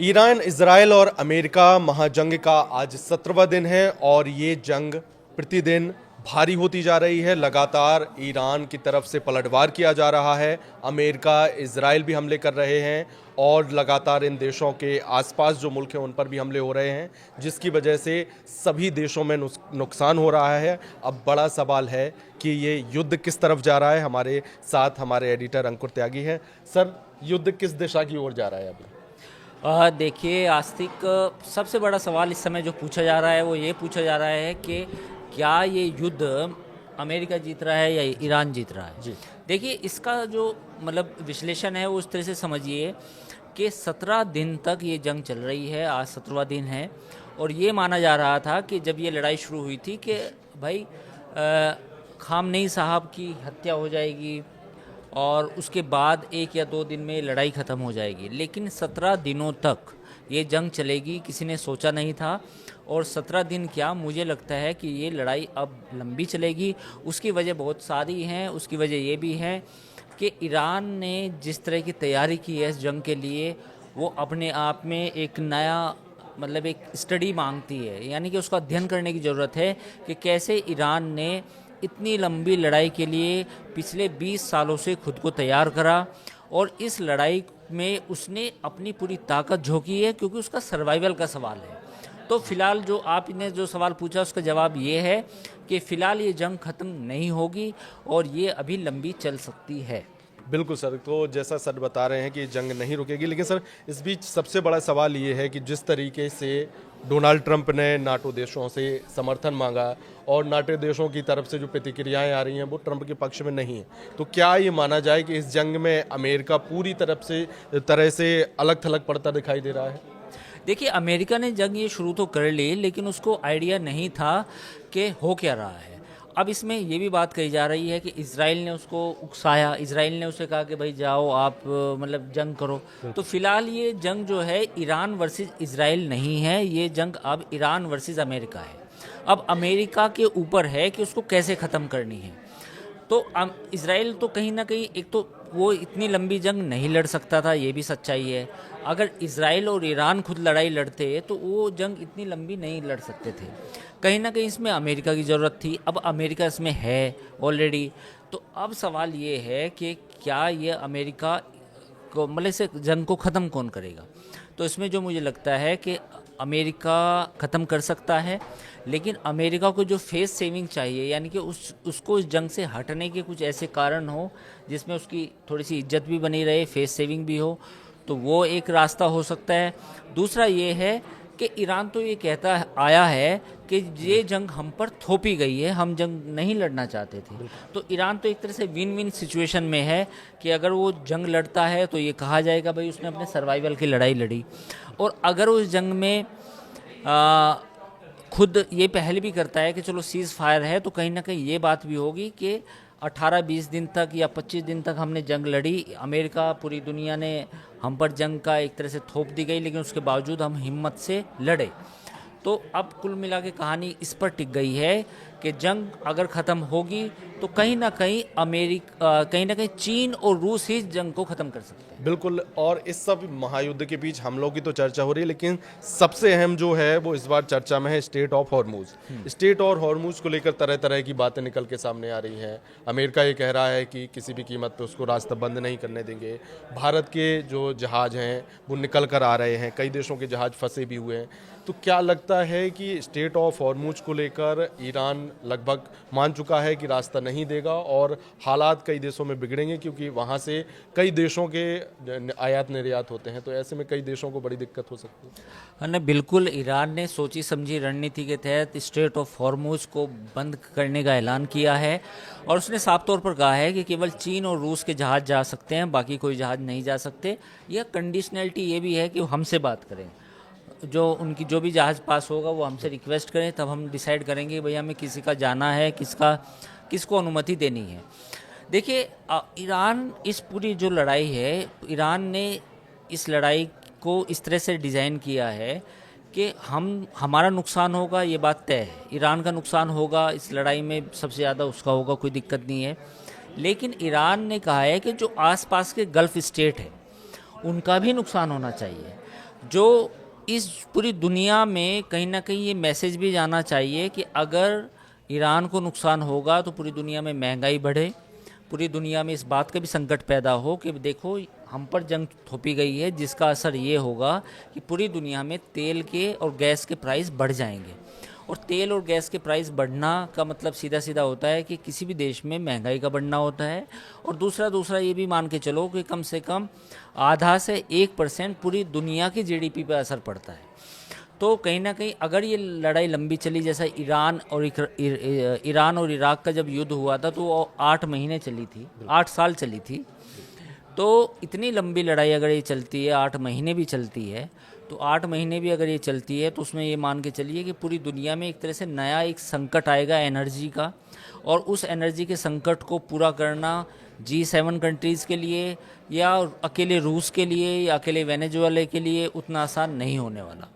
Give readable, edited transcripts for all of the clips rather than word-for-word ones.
Iran, Israel और America महाजंग का आज 17वां दिन है और ये जंग प्रतिदिन भारी होती जा रही है। लगातार ईरान की तरफ से पलटवार किया जा रहा है। अमेरिका, इजराइल भी हमले कर रहे हैं और लगातार इन देशों के आसपास जो मुल्क हैं उन पर भी हमले हो रहे हैं, जिसकी वजह से सभी देशों में नुकसान हो रहा है। अब बड़ा सवाल है कि ये युद्ध किस तरफ जा रहा है। हमारे साथ हमारे एडिटर अंकुर त्यागी हैं। सर, युद्ध किस दिशा की ओर जा रहा है अभी? देखिए आस्तिक, सबसे बड़ा सवाल इस समय जो पूछा जा रहा है वो ये पूछा जा रहा है कि क्या ये युद्ध अमेरिका जीत रहा है या ईरान जीत रहा है। जी। देखिए, इसका जो मतलब विश्लेषण है वो इस तरह से समझिए कि 17 दिन तक ये जंग चल रही है। आज 17वां दिन है और ये माना जा रहा था कि जब ये लड़ाई शुरू हुई थी कि भाई खामनेई साहब की हत्या हो जाएगी और उसके बाद 1 या 2 दिन में लड़ाई ख़त्म हो जाएगी, लेकिन 17 दिनों तक ये जंग चलेगी किसी ने सोचा नहीं था। और 17 दिन क्या, मुझे लगता है कि ये लड़ाई अब लंबी चलेगी। उसकी वजह बहुत सारी हैं। उसकी वजह ये भी है कि ईरान ने जिस तरह की तैयारी की है इस जंग के लिए, वो अपने आप में एक नया मतलब एक स्टडी मांगती है, यानी कि उसका अध्ययन करने की ज़रूरत है कि कैसे ईरान ने इतनी लंबी लड़ाई के लिए पिछले 20 सालों से खुद को तैयार करा और इस लड़ाई में उसने अपनी पूरी ताकत झोंकी है, क्योंकि उसका सर्वाइवल का सवाल है। तो फिलहाल जो आपने जो सवाल पूछा उसका जवाब ये है कि फ़िलहाल ये जंग ख़त्म नहीं होगी और ये अभी लंबी चल सकती है। बिल्कुल सर, तो जैसा सर बता रहे हैं कि जंग नहीं रुकेगी, लेकिन सर इस बीच सबसे बड़ा सवाल ये है कि जिस तरीके से डोनाल्ड ट्रंप ने नाटो देशों से समर्थन मांगा और नाटो देशों की तरफ से जो प्रतिक्रियाएं आ रही हैं वो ट्रंप के पक्ष में नहीं है, तो क्या ये माना जाए कि इस जंग में अमेरिका पूरी तरह से अलग थलग पड़ता दिखाई दे रहा है? देखिए, अमेरिका ने जंग ये शुरू तो कर ली, लेकिन उसको आइडिया नहीं था कि हो क्या रहा है। अब इसमें ये भी बात कही जा रही है कि इजराइल ने उसको उकसाया, इजराइल ने उसे कहा कि भाई जाओ आप मतलब जंग करो। तो फिलहाल ये जंग जो है ईरान वर्सेस इजराइल नहीं है, ये जंग अब ईरान वर्सेस अमेरिका है। अब अमेरिका के ऊपर है कि उसको कैसे ख़त्म करनी है। तो इजराइल तो कहीं ना कहीं, एक तो वो इतनी लंबी जंग नहीं लड़ सकता था, ये भी सच्चाई है। अगर इजराइल और ईरान खुद लड़ाई लड़ते तो वो जंग इतनी लंबी नहीं लड़ सकते थे। कहीं ना कहीं इसमें अमेरिका की ज़रूरत थी। अब अमेरिका इसमें है ऑलरेडी। तो अब सवाल ये है कि क्या ये अमेरिका को मतलब से जंग को ख़त्म कौन करेगा। तो इसमें जो मुझे लगता है कि अमेरिका ख़त्म कर सकता है, लेकिन अमेरिका को जो फेस सेविंग चाहिए, यानी कि उसको इस जंग से हटने के कुछ ऐसे कारण हो जिसमें उसकी थोड़ी सी इज्जत भी बनी रहे, फेस सेविंग भी हो, तो वो एक रास्ता हो सकता है। दूसरा ये है कि ईरान तो ये कहता आया है कि ये जंग हम पर थोपी गई है, हम जंग नहीं लड़ना चाहते थे। तो ईरान तो एक तरह से विन विन सिचुएशन में है कि अगर वो जंग लड़ता है तो ये कहा जाएगा भाई उसने अपने सर्वाइवल की लड़ाई लड़ी, और अगर उस जंग में खुद ये पहले भी करता है कि चलो सीज़ फायर है, तो कहीं ना कहीं ये बात भी होगी कि 18-20 दिन तक या 25 दिन तक हमने जंग लड़ी, अमेरिका पूरी दुनिया ने हम पर जंग का एक तरह से थोप दी गई, लेकिन उसके बावजूद हम हिम्मत से लड़े। तो अब कुल मिला के कहानी इस पर टिक गई है कि जंग अगर ख़त्म होगी तो कहीं ना कहीं चीन और रूस ही जंग को ख़त्म कर सकते हैं। बिल्कुल, और इस सब महायुद्ध के बीच हमलों की तो चर्चा हो रही है, लेकिन सबसे अहम जो है वो इस बार चर्चा में है स्टेट ऑफ हॉर्मुज। स्टेट और हॉर्मुज को लेकर तरह तरह की बातें निकल के सामने आ रही हैं। अमेरिका ये कह रहा है कि किसी भी कीमत पे उसको रास्ता बंद नहीं करने देंगे। भारत के जो जहाज़ हैं वो निकल कर आ रहे हैं, कई देशों के जहाज़ फंसे भी हुए हैं। तो क्या लगता है कि स्टेट ऑफ हॉर्मुज को लेकर ईरान लगभग मान चुका है कि रास्ता नहीं देगा और हालात कई देशों में बिगड़ेंगे, क्योंकि वहाँ से कई देशों के आयात निर्यात होते हैं, तो ऐसे में कई देशों को बड़ी दिक्कत हो सकती है? हाँ ना, बिल्कुल। ईरान ने सोची समझी रणनीति के तहत स्ट्रेट ऑफ हॉर्मुज को बंद करने का ऐलान किया है और उसने साफ तौर पर कहा है कि केवल चीन और रूस के जहाज़ जा सकते हैं, बाकी कोई जहाज़ नहीं जा सकते। यह कंडीशनलिटी ये भी है कि वो हमसे बात करें, जो उनकी जो भी जहाज़ पास होगा वो हमसे रिक्वेस्ट करें, तब हम डिसाइड करेंगे भैया हमें किसी का जाना है, किसको अनुमति देनी है। देखिए, ईरान इस पूरी जो लड़ाई है, ईरान ने इस लड़ाई को इस तरह से डिज़ाइन किया है कि हमारा नुकसान होगा, ये बात तय है। ईरान का नुकसान होगा इस लड़ाई में, सबसे ज़्यादा उसका होगा, कोई दिक्कत नहीं है। लेकिन ईरान ने कहा है कि जो आसपास के गल्फ़ स्टेट हैं उनका भी नुकसान होना चाहिए। जो इस पूरी दुनिया में कहीं ना कहीं ये मैसेज भी जाना चाहिए कि अगर ईरान को नुकसान होगा तो पूरी दुनिया में महंगाई बढ़े, पूरी दुनिया में इस बात का भी संकट पैदा हो कि देखो हम पर जंग थोपी गई है, जिसका असर ये होगा कि पूरी दुनिया में तेल के और गैस के प्राइस बढ़ जाएंगे। और तेल और गैस के प्राइस बढ़ना का मतलब सीधा सीधा होता है कि किसी भी देश में महंगाई का बढ़ना होता है। और दूसरा ये भी मान के चलो कि कम से कम आधा से 1% पूरी दुनिया की जीडीपी पर असर पड़ता है। तो कहीं ना कहीं अगर ये लड़ाई लंबी चली, जैसा ईरान और इराक का जब युद्ध हुआ था तो वो 8 महीने चली थी, 8 साल चली थी। तो इतनी लंबी लड़ाई अगर ये चलती है, 8 महीने भी चलती है, तो 8 महीने भी अगर ये चलती है तो उसमें ये मान के चलिए कि पूरी दुनिया में एक तरह से नया एक संकट आएगा एनर्जी का। और उस एनर्जी के संकट को पूरा करना G7 कंट्रीज़ के लिए या अकेले रूस के लिए या अकेले वेनेजुएला के लिए उतना आसान नहीं होने वाला।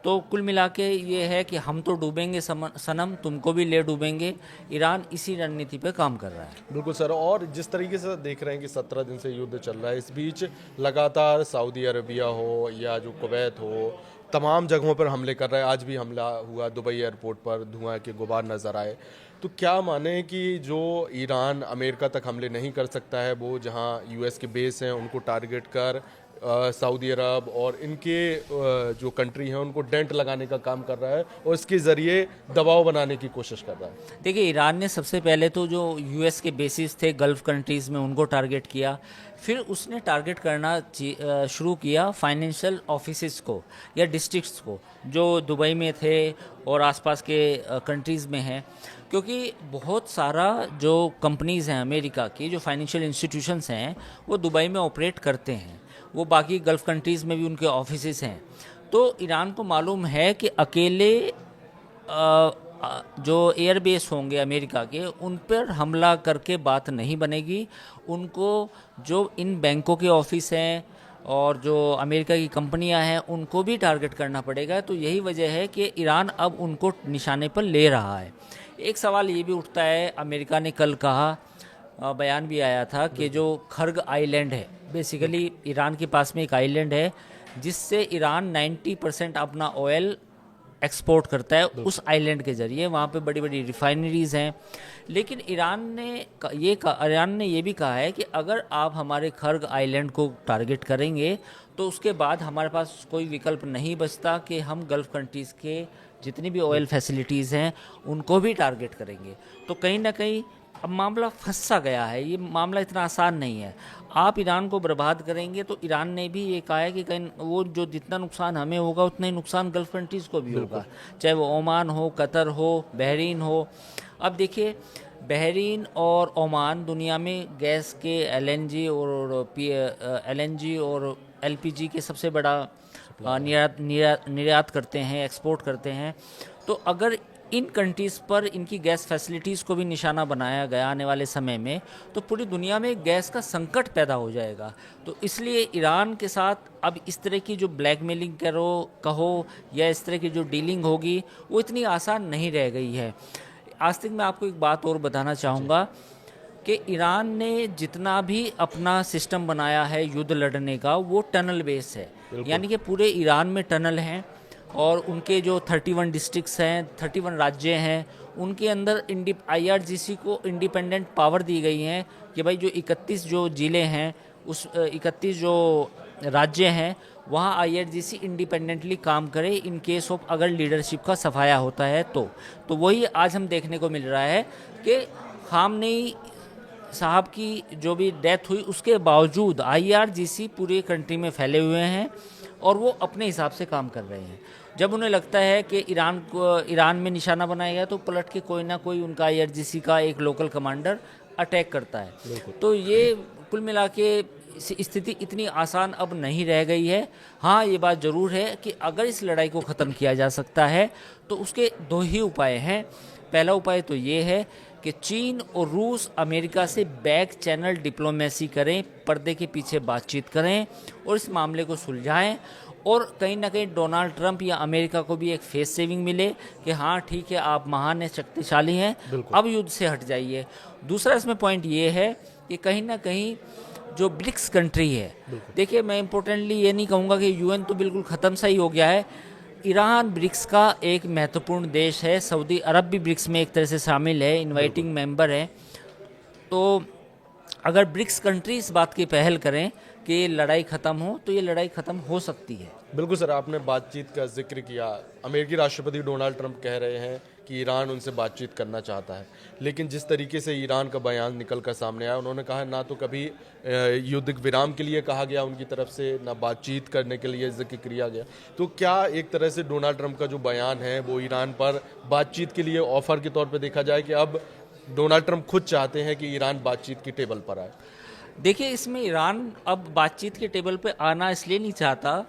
तो कुल मिला के ये है कि हम तो डूबेंगे सनम, तुमको भी ले डूबेंगे। ईरान इसी रणनीति पे काम कर रहा है। बिल्कुल सर, और जिस तरीके से देख रहे हैं कि 17 दिन से युद्ध चल रहा है, इस बीच लगातार सऊदी अरबिया हो या जो कुवैत हो, तमाम जगहों पर हमले कर रहा है। आज भी हमला हुआ दुबई एयरपोर्ट पर, धुआं के गुबार नज़र आए। तो क्या माने कि जो ईरान अमेरिका तक हमले नहीं कर सकता है, वो जहां यूएस के बेस हैं उनको टारगेट कर सऊदी अरब और इनके जो कंट्री हैं उनको डेंट लगाने का काम कर रहा है और इसके ज़रिए दबाव बनाने की कोशिश कर रहा है। देखिए, ईरान ने सबसे पहले तो जो यूएस के बेसिस थे गल्फ़ कंट्रीज़ में उनको टारगेट किया। फिर उसने टारगेट करना शुरू किया फाइनेंशियल ऑफिसेस को या डिस्ट्रिक्ट्स को जो दुबई में थे और आसपास के कंट्रीज़ में हैं, क्योंकि बहुत सारा जो कंपनीज़ हैं अमेरिका की, जो फाइनेंशियल इंस्टीट्यूशंस हैं, वो दुबई में ऑपरेट करते हैं। वो बाकी गल्फ़ कंट्रीज़ में भी उनके ऑफिसेस हैं। तो ईरान को मालूम है कि अकेले जो एयरबेस होंगे अमेरिका के, उन पर हमला करके बात नहीं बनेगी। उनको जो इन बैंकों के ऑफिस हैं और जो अमेरिका की कंपनियां हैं उनको भी टारगेट करना पड़ेगा। तो यही वजह है कि ईरान अब उनको निशाने पर ले रहा है। एक सवाल ये भी उठता है, अमेरिका ने कल कहा, बयान भी आया था कि जो खर्ग आइलैंड है, बेसिकली ईरान के पास में एक आइलैंड है जिससे ईरान 90% अपना ऑयल एक्सपोर्ट करता है उस आइलैंड के ज़रिए। वहाँ पे बड़ी बड़ी रिफाइनरीज़ हैं। लेकिन ईरान ने ये भी कहा है कि अगर आप हमारे खर्ग आइलैंड को टारगेट करेंगे तो उसके बाद हमारे पास कोई विकल्प नहीं बचता कि हम गल्फ़ कंट्रीज़ के जितनी भी ऑयल फैसिलिटीज़ हैं उनको भी टारगेट करेंगे। तो कहीं ना कहीं अब मामला फंसा गया है। ये मामला इतना आसान नहीं है। आप ईरान को बर्बाद करेंगे तो ईरान ने भी ये कहा है कि कहीं वो जो जितना नुकसान हमें होगा उतना ही नुकसान गल्फ़ कंट्रीज़ को भी होगा, चाहे वो ओमान हो, कतर हो, बहरीन हो। अब देखिए, बहरीन और ओमान दुनिया में गैस के एलएनजी और एलपीजी के सबसे बड़ा निर्यात करते हैं, एक्सपोर्ट करते हैं। तो अगर इन कंट्रीज़ पर इनकी गैस फैसिलिटीज़ को भी निशाना बनाया गया आने वाले समय में, तो पूरी दुनिया में गैस का संकट पैदा हो जाएगा। तो इसलिए ईरान के साथ अब इस तरह की जो ब्लैकमेलिंग कहो या इस तरह की जो डीलिंग होगी वो इतनी आसान नहीं रह गई है। आज तक मैं आपको एक बात और बताना चाहूँगा कि ईरान ने जितना भी अपना सिस्टम बनाया है युद्ध लड़ने का, वो टनल बेस है। यानी कि पूरे ईरान में टनल हैं और उनके जो 31 डिस्ट्रिक्ट्स हैं, 31 राज्य हैं, उनके अंदर IRGC को इंडिपेंडेंट पावर दी गई हैं कि भाई जो 31 जो ज़िले हैं, उस 31 जो राज्य हैं, वहाँ IRGC इंडिपेंडेंटली काम करे इन केस ऑफ अगर लीडरशिप का सफाया होता है तो वही आज हम देखने को मिल रहा है कि खामनेई साहब की जो भी डेथ हुई उसके बावजूद IRGC पूरे कंट्री में फैले हुए हैं और वो अपने हिसाब से काम कर रहे हैं। जब उन्हें लगता है कि ईरान में निशाना बनाया गया तो पलट के कोई ना कोई उनका IRGC का एक लोकल कमांडर अटैक करता है। तो ये कुल मिला के स्थिति इतनी आसान अब नहीं रह गई है। हाँ, ये बात ज़रूर है कि अगर इस लड़ाई को ख़त्म किया जा सकता है तो उसके 2 ही उपाय हैं। पहला उपाय तो ये है कि चीन और रूस अमेरिका से बैक चैनल डिप्लोमेसी करें, पर्दे के पीछे बातचीत करें और इस मामले को सुलझाएं। और कहीं ना कहीं डोनाल्ड ट्रंप या अमेरिका को भी एक फेस सेविंग मिले कि हाँ ठीक है, आप महान शक्तिशाली हैं, अब युद्ध से हट जाइए। दूसरा इसमें पॉइंट ये है कि कहीं ना कहीं जो ब्रिक्स कंट्री है, देखिए मैं इम्पोर्टेंटली ये नहीं कहूँगा कि यूएन तो बिल्कुल ख़त्म सा ही हो गया है। ईरान ब्रिक्स का एक महत्वपूर्ण देश है, सऊदी अरब भी ब्रिक्स में एक तरह से शामिल है, इनवाइटिंग मेंबर है। तो अगर ब्रिक्स कंट्री इस बात की पहल करें कि ये लड़ाई ख़त्म हो, तो ये लड़ाई ख़त्म हो सकती है। बिल्कुल सर, आपने बातचीत का जिक्र किया। अमेरिकी राष्ट्रपति डोनाल्ड ट्रंप कह रहे हैं कि ईरान उनसे बातचीत करना चाहता है, लेकिन जिस तरीके से ईरान का बयान निकल कर सामने आया, उन्होंने कहा ना तो कभी युद्ध विराम के लिए कहा गया उनकी तरफ से, ना बातचीत करने के लिए जिक्र किया गया। तो क्या एक तरह से डोनाल्ड ट्रंप का जो बयान है वो ईरान पर बातचीत के लिए ऑफर के तौर पर देखा जाए कि अब डोनाल्ड ट्रंप खुद चाहते हैं कि ईरान बातचीत की टेबल पर आए? देखिए, इसमें ईरान अब बातचीत के टेबल पे आना इसलिए नहीं चाहता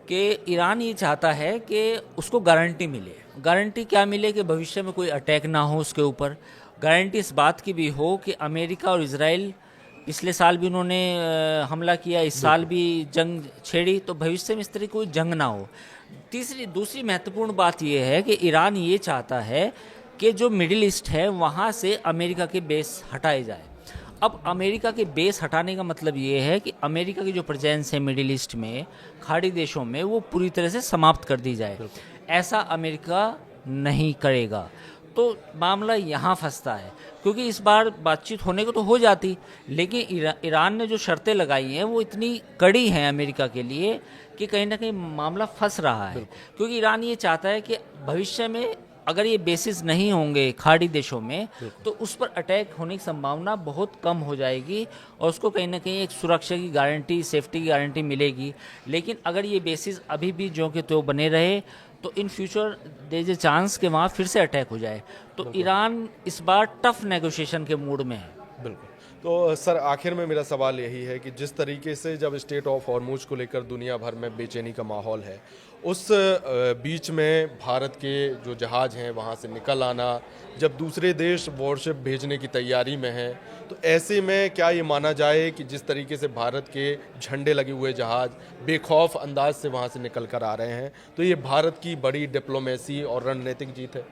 कि ईरान ये चाहता है कि उसको गारंटी मिले। गारंटी क्या मिले? कि भविष्य में कोई अटैक ना हो उसके ऊपर। गारंटी इस बात की भी हो कि अमेरिका और इजराइल, पिछले साल भी उन्होंने हमला किया, इस साल भी जंग छेड़ी, तो भविष्य में इस तरह की कोई जंग ना हो। दूसरी महत्वपूर्ण बात यह है कि ईरान ये चाहता है कि जो मिडिल ईस्ट है वहाँ से अमेरिका के बेस हटाए जाए। अब अमेरिका के बेस हटाने का मतलब ये है कि अमेरिका की जो प्रेजेंस है मिडिल ईस्ट में, खाड़ी देशों में, वो पूरी तरह से समाप्त कर दी जाए। ऐसा अमेरिका नहीं करेगा, तो मामला यहाँ फंसता है। क्योंकि इस बार बातचीत होने को तो हो जाती, लेकिन ईरान ने जो शर्तें लगाई हैं वो इतनी कड़ी हैं अमेरिका के लिए कि कहीं ना कहीं मामला फंस रहा है। क्योंकि ईरान ये चाहता है कि भविष्य में अगर ये बेसिस नहीं होंगे खाड़ी देशों में, तो उस पर अटैक होने की संभावना बहुत कम हो जाएगी और उसको कहीं ना कहीं एक सुरक्षा की गारंटी, सेफ्टी की गारंटी मिलेगी। लेकिन अगर ये बेसिस अभी भी जो के तो बने रहे, तो in future there is a chance कि वहाँ फिर से अटैक हो जाए। तो ईरान इस बार टफ नेगोशिएशन के मूड में है। बिल्कुल। तो सर, आखिर में मेरा सवाल यही है कि जिस तरीके से जब स्टेट ऑफ हॉर्मुज को लेकर दुनिया भर में बेचैनी का माहौल है, उस बीच में भारत के जो जहाज़ हैं वहाँ से निकल आना, जब दूसरे देश वॉरशिप भेजने की तैयारी में हैं, तो ऐसे में क्या ये माना जाए कि जिस तरीके से भारत के झंडे लगे हुए जहाज़ बेखौफ अंदाज से वहाँ से निकल कर आ रहे हैं, तो ये भारत की बड़ी डिप्लोमेसी और रणनीतिक जीत है?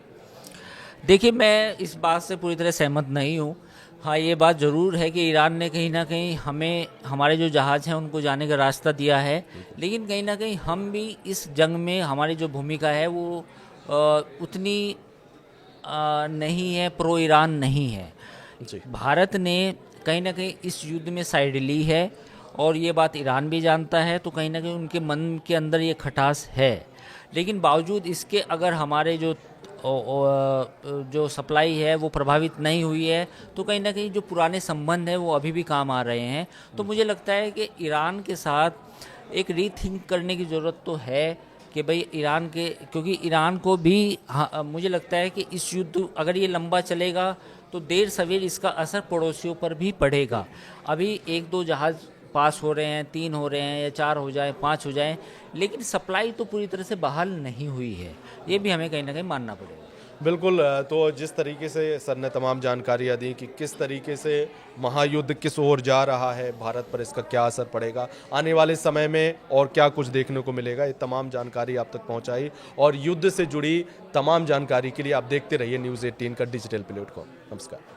देखिए, मैं इस बात से पूरी तरह सहमत नहीं हूँ। हाँ, ये बात ज़रूर है कि ईरान ने कहीं ना कहीं हमें, हमारे जो जहाज़ हैं उनको जाने का रास्ता दिया है, लेकिन कहीं ना कहीं हम भी इस जंग में, हमारी जो भूमिका है वो उतनी नहीं है, प्रो ईरान नहीं है जी। भारत ने कहीं ना कहीं इस युद्ध में साइड ली है और ये बात ईरान भी जानता है, तो कहीं ना कहीं उनके मन के अंदर ये खटास है। लेकिन बावजूद इसके अगर हमारे जो सप्लाई है वो प्रभावित नहीं हुई है, तो कहीं ना कहीं जो पुराने संबंध हैं वो अभी भी काम आ रहे हैं। तो मुझे लगता है कि ईरान के साथ एक रीथिंक करने की ज़रूरत तो है कि भाई ईरान के, क्योंकि ईरान को भी मुझे लगता है कि इस युद्ध अगर ये लंबा चलेगा तो देर सवेर इसका असर पड़ोसियों पर भी पड़ेगा। अभी 1-2 जहाज़ पास हो रहे हैं, 3 हो रहे हैं, या 4 हो जाए, 5 हो जाए, लेकिन सप्लाई तो पूरी तरह से बहाल नहीं हुई है। ये भी हमें कहीं ना कहीं मानना पड़ेगा। बिल्कुल। तो जिस तरीके से सर ने तमाम जानकारियाँ दी कि किस तरीके से महायुद्ध किस ओर जा रहा है, भारत पर इसका क्या असर पड़ेगा आने वाले समय में और क्या कुछ देखने को मिलेगा, ये तमाम जानकारी आप तक पहुंचाई। और युद्ध से जुड़ी तमाम जानकारी के लिए आप देखते रहिए न्यूज़ 18 का डिजिटल प्लेटफॉर्म। नमस्कार।